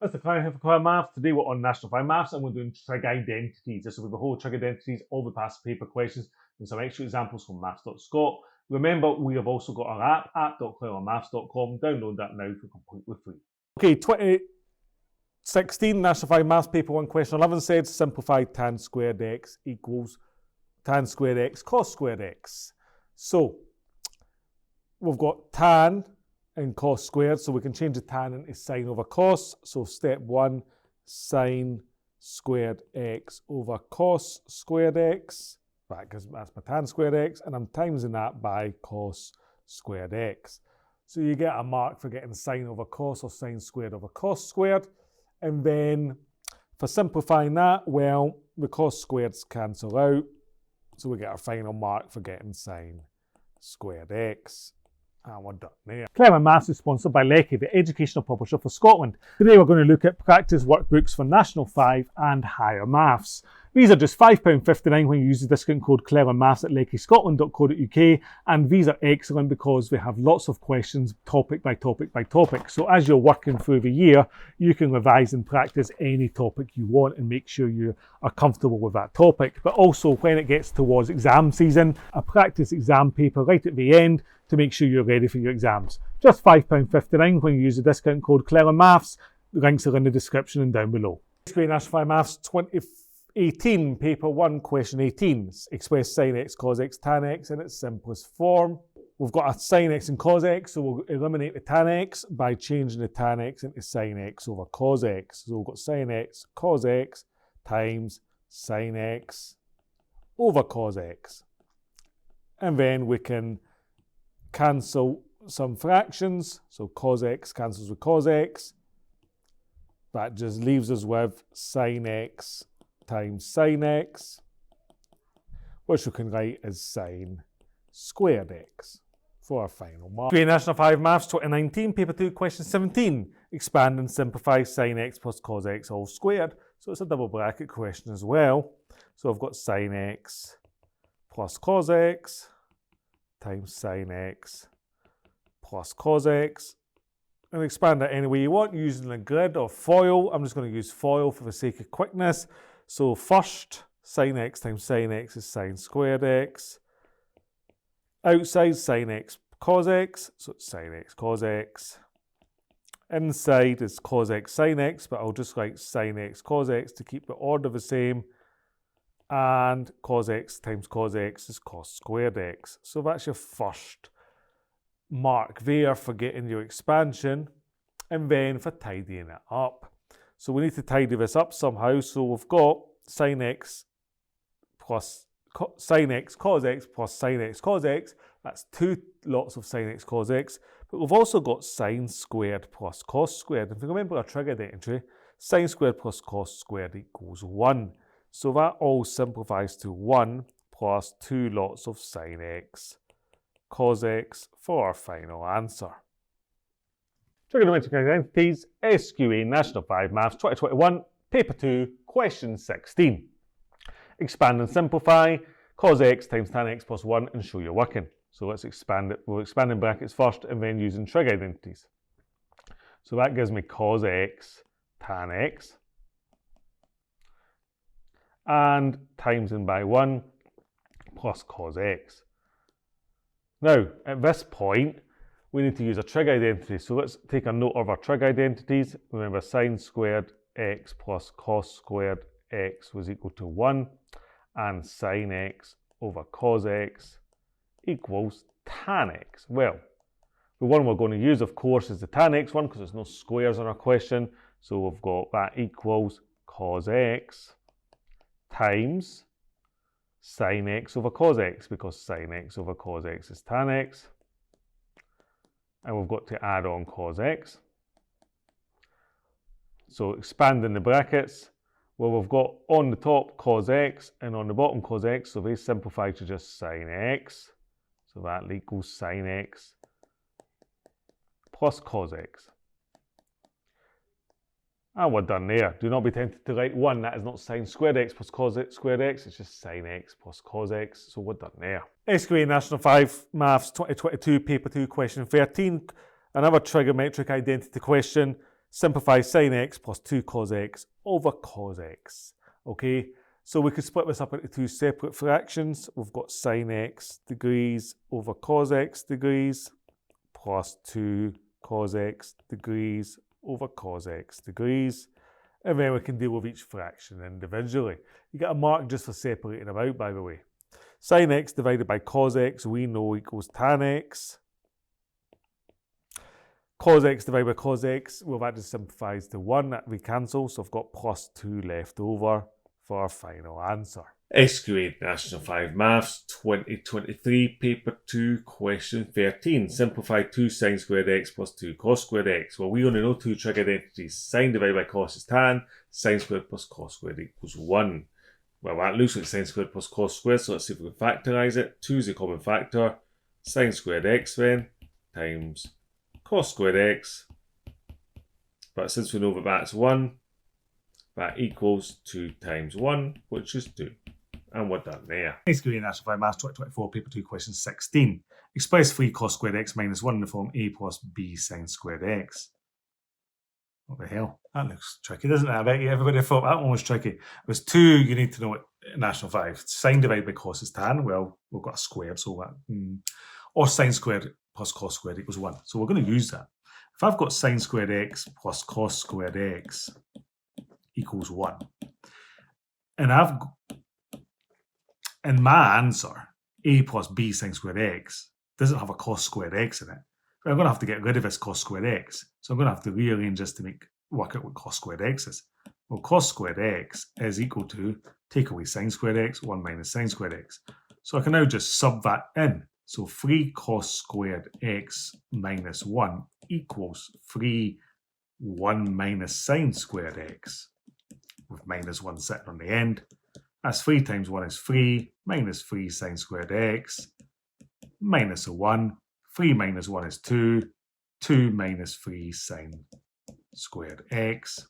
That's the client here for Clelland Maths. Today we're on National 5 Maths and we're doing trig identities. This will be the whole trig identities, all the past paper questions, and some extra examples from maths.scot. Remember, we have also got our app, app.clellandmaths.com. Download that now for completely free. Okay, 2016 National 5 Maths paper 1 question 11 said simplify tan squared x equals tan squared x cos squared x. So we've got tan and cos squared, so we can change the tan into sine over cos. So step 1, sine squared x over cos squared x. Because that's my tan squared x, and I'm timesing that by cos squared x. So you get a mark for getting sine over cos or sine squared over cos squared. And then for simplifying that, well, the cos squareds cancel out. So we get our final mark for getting sine squared x. And we're done there. Clelland Maths is sponsored by Lecky, the educational publisher for Scotland. Today we're going to look at practice workbooks for National 5 and Higher Maths. These are just £5.59 when you use the discount code ClellandMaths at leckyscotland.co.uk, and these are excellent because they have lots of questions topic by topic by topic. So as you're working through the year, you can revise and practice any topic you want and make sure you are comfortable with that topic. But also when it gets towards exam season, a practice exam paper right at the end to make sure you're ready for your exams. Just £5.59 when you use the discount code ClellandMaths. The links are in the description and down below. National 5 Maths 2018, paper 1, question 18. Express sin x cos x tan x in its simplest form. We've got a sin x and cos x, so we'll eliminate the tan x by changing the tan x into sin x over cos x. So we've got sin x cos x times sin x over cos x. And then we can cancel some fractions. So cos x cancels with cos x. That just leaves us with sin x times sin x, which we can write as sin squared x for our final mark. National 5 Maths 2019, paper 2, question 17. Expand and simplify sin x plus cos x all squared. So it's a double bracket question as well. So I've got sin x plus cos x times sin x plus cos x. And expand that any way you want using a grid or foil. I'm just going to use foil for the sake of quickness. So first, sin x times sin x is sin squared x. Outside, sin x cos x, so it's sin x cos x. Inside is cos x sin x, but I'll just write sin x cos x to keep the order the same. And cos x times cos x is cos squared x. So that's your first mark there for getting your expansion, and then for tidying it up. So we need to tidy this up somehow. So we've got sin x plus sin x cos x plus sin x cos x. That's two lots of sin x cos x. But we've also got sin squared plus cos squared. If you remember our trig identity, sin squared plus cos squared equals 1. So that all simplifies to 1 plus 2 lots of sin x cos x for our final answer. Trigonometric identities, SQA National 5 Maths 2021, paper 2, question 16. Expand and simplify cos x times tan x plus 1 and show you're working. So let's expand it. We'll expand in brackets first and then using trig identities. So that gives me cos x tan x and times in by 1 plus cos x. Now, at this point, we need to use a trig identity. So let's take a note of our trig identities. Remember, sin squared x plus cos squared x was equal to 1, and sin x over cos x equals tan x. Well, the one we're going to use, of course, is the tan x one because there's no squares in our question. So we've got that equals cos x times sin x over cos x, because sin x over cos x is tan x. And we've got to add on cos x. So expanding the brackets, well, we've got on the top cos x and on the bottom cos x, so they simplify to just sin x. So that equals sin x plus cos x. And we're done there. Do not be tempted to write 1. That is not sin squared x plus cos x squared x. It's just sin x plus cos x. So we're done there. SQA National 5 Maths 2022, paper 2, question 13. Another trigonometric identity question. simplify sin x plus 2 cos x over cos x. Okay, so we could split this up into two separate fractions. We've got sin x degrees over cos x degrees plus 2 cos x degrees over cos x degrees. And then we can deal with each fraction individually. You get a mark just for separating them out, by the way. Sin x divided by cos x we know equals tan x. Cos x divided by cos x, well, that just simplifies to 1, that we cancel, so I've got plus 2 left over for our final answer. S grade National 5 Maths 2023, paper 2, question 13. Simplify 2 sin squared x plus 2 cos squared x. Well, we only know two trig identities. Sin divided by cos is tan, sin squared plus cos squared equals 1. Well, that looks like sin squared plus cos squared, so let's see if we can factorise it. 2 is a common factor. Sin squared x then times cos squared x, but since we know that that's 1, that equals 2 times 1, which is 2. And we're done there. Next grade National 5 Maths 2024, paper 2, question 16. Express 3 cos squared x minus 1 in the form a plus b sin squared x. What the hell? That looks tricky, doesn't it? I bet you everybody thought that one was tricky. There's 2 you need to know at National 5. Sin divided by cos is tan. Well, we've got a square, so that... Or sin squared plus cos squared equals 1. So we're going to use that. If I've got sin squared x plus cos squared x equals 1, and my answer, a plus b sin squared x, doesn't have a cos squared x in it, I'm going to have to get rid of this cos squared x. So I'm going to have to rearrange this to work out what cos squared x is. Well, cos squared x is equal to, take away sin squared x, 1 minus sin squared x. So I can now just sub that in. So 3 cos squared x minus 1 equals 3 1 minus sin squared x, with minus 1 sitting on the end. That's 3 times 1 is 3, minus 3 sin squared x, minus a 1. 3 minus 1 is 2, 2 minus 3 sin squared x.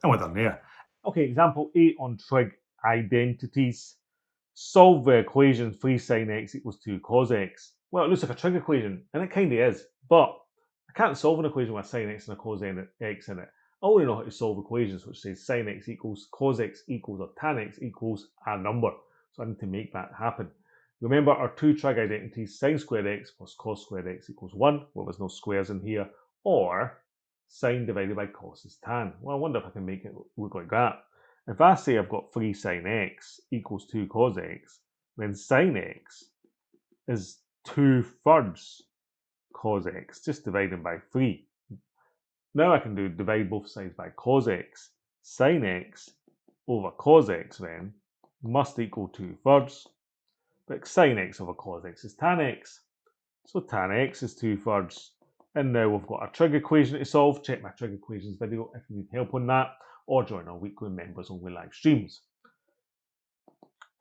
And we're done there. Okay, example 8 on trig identities. Solve the equation 3 sin x equals 2 cos x. Well, it looks like a trig equation, and it kind of is, but I can't solve an equation with a sin x and a cos x in it. I only know how to solve equations which say sin x equals cos x equals or tan x equals a number. So I need to make that happen. Remember our 2 trig identities, sin squared x plus cos squared x equals 1. Well, there's no squares in here. Or sin divided by cos is tan. Well, I wonder if I can make it look like that. If I say I've got 3 sin x equals 2 cos x, then sin x is 2/3 cos x, just dividing by 3. Now I can divide both sides by cos x. Sin x over cos x then must equal 2/3. But sin x over cos x is tan x. So tan x is 2/3. And now we've got a trig equation to solve. Check my trig equations video if you need help on that, or join our weekly members only live streams.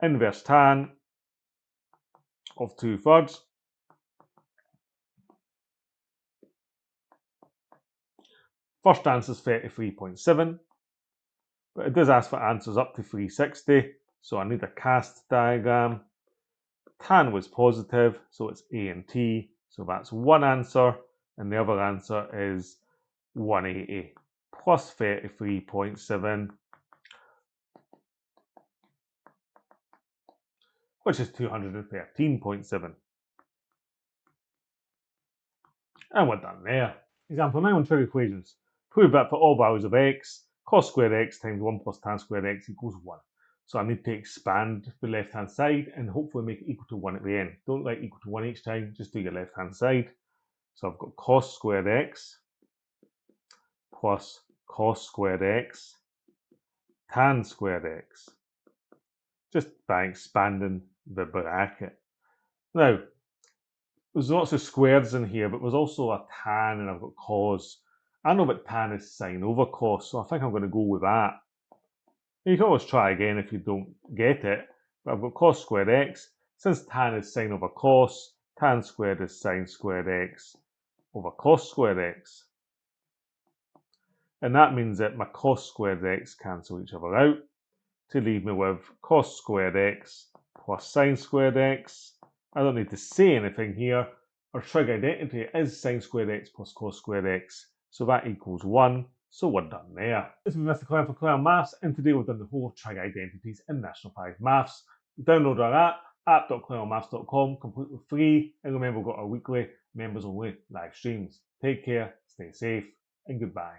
Inverse tan of 2/3. First answer is 33.7, but it does ask for answers up to 360, so I need a cast diagram. Tan was positive, so it's A and T, so that's one answer, and the other answer is 180 plus 33.7, which is 213.7. And we're done there. Example 9 on trig equations. Prove that for all values of x, cos squared x times 1 plus tan squared x equals 1. So I need to expand the left-hand side and hopefully make it equal to 1 at the end. Don't write equal to 1 each time, just do your left-hand side. So I've got cos squared x plus cos squared x tan squared x, just by expanding the bracket. Now, there's lots of squares in here, but there's also a tan and I've got cos. I know that tan is sine over cos, so I think I'm going to go with that. You can always try again if you don't get it, but I've got cos squared x. Since tan is sine over cos, tan squared is sine squared x over cos squared x. And that means that my cos squared x cancel each other out to leave me with cos squared x plus sine squared x. I don't need to say anything here. Our trig identity is sine squared x plus cos squared x. So that equals 1. So we're done there. This has been Mr. Clelland for Clelland Maths, and today we've done the whole of Trig Identities in National 5 Maths. Download our app.clellandmaths.com, completely free. And remember, we've got our weekly members only live streams. Take care, stay safe, and goodbye.